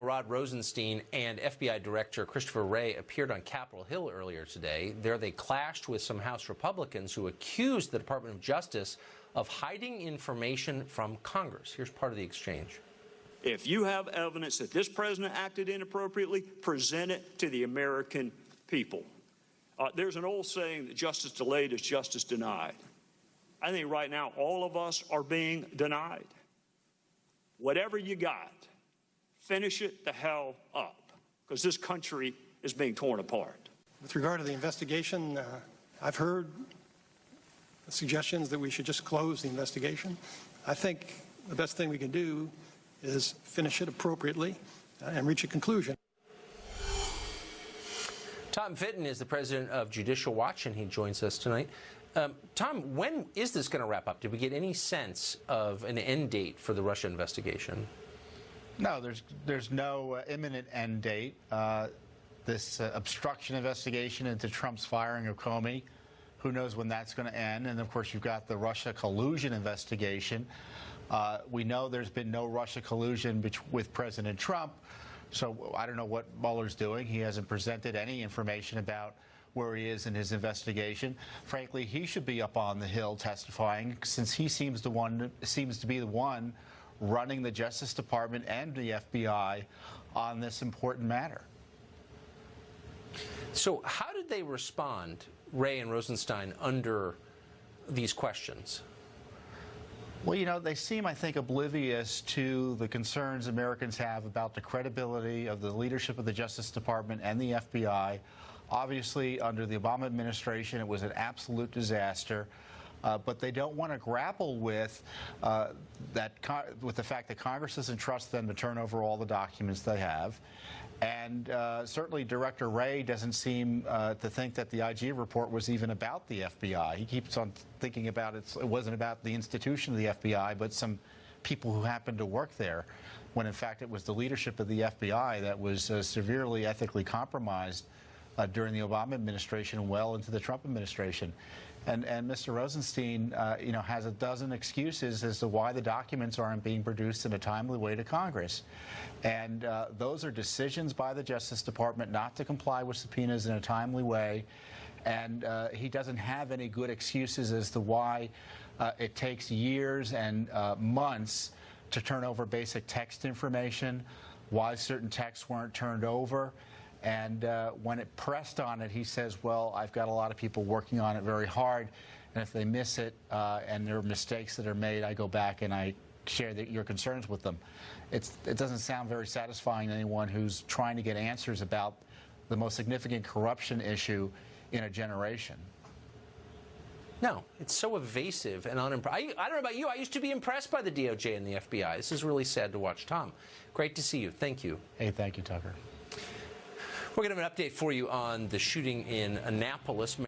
Rod Rosenstein and FBI Director Christopher Wray appeared on Capitol Hill earlier today. There they clashed with some House Republicans who accused the Department of Justice of hiding information from Congress. Here's part of the exchange. If you have evidence that this president acted inappropriately, present it to the American people. There's an old saying that justice delayed is justice denied. I think right now all of us are being denied. Whatever you got, finish it the hell up, because this country is being torn apart. With regard to the investigation, I've heard suggestions that we should just close the investigation. I think the best thing we can do is finish it appropriately and reach a conclusion. Tom Fitton is the president of Judicial Watch, and he joins us tonight. Tom, when is this going to wrap up? Did we get any sense of an end date for the Russia investigation? No, there's no imminent end date. This obstruction investigation into Trump's firing of Comey, who knows when that's going to end? And, of course, you've got the Russia collusion investigation. We know there's been no Russia collusion with President Trump, so I don't know what Mueller's doing. He hasn't presented any information about where he is in his investigation. Frankly, he should be up on the Hill testifying, since he seems to be the one running the Justice Department and the FBI on this important matter. So how did they respond, Wray and Rosenstein, under these questions? Well, you know, they seem, I think, oblivious to the concerns Americans have about the credibility of the leadership of the Justice Department and the FBI. Obviously, under the Obama administration, it was an absolute disaster. But they don't want to grapple with the fact that Congress doesn't trust them to turn over all the documents they have. And certainly Director Wray doesn't seem to think that the IG report was even about the FBI. He keeps on thinking about it wasn't about the institution of the FBI, but some people who happened to work there, when in fact it was the leadership of the FBI that was severely ethically compromised during the Obama administration and well into the Trump administration. And Mr. Rosenstein, you know, has a dozen excuses as to why the documents aren't being produced in a timely way to Congress. And those are decisions by the Justice Department not to comply with subpoenas in a timely way. And he doesn't have any good excuses as to why it takes years and months to turn over basic text information, why certain texts weren't turned over. And when it pressed on it, he says, well, I've got a lot of people working on it very hard, and if they miss it and there are mistakes that are made, I go back and I share your concerns with them. It doesn't sound very satisfying to anyone who's trying to get answers about the most significant corruption issue in a generation. No, it's so evasive and unimpressive. I don't know about you. I used to be impressed by the DOJ and the FBI. This is really sad to watch. Tom, great to see you. Thank you. Hey, thank you, Tucker. We're going to have an update for you on the shooting in Annapolis.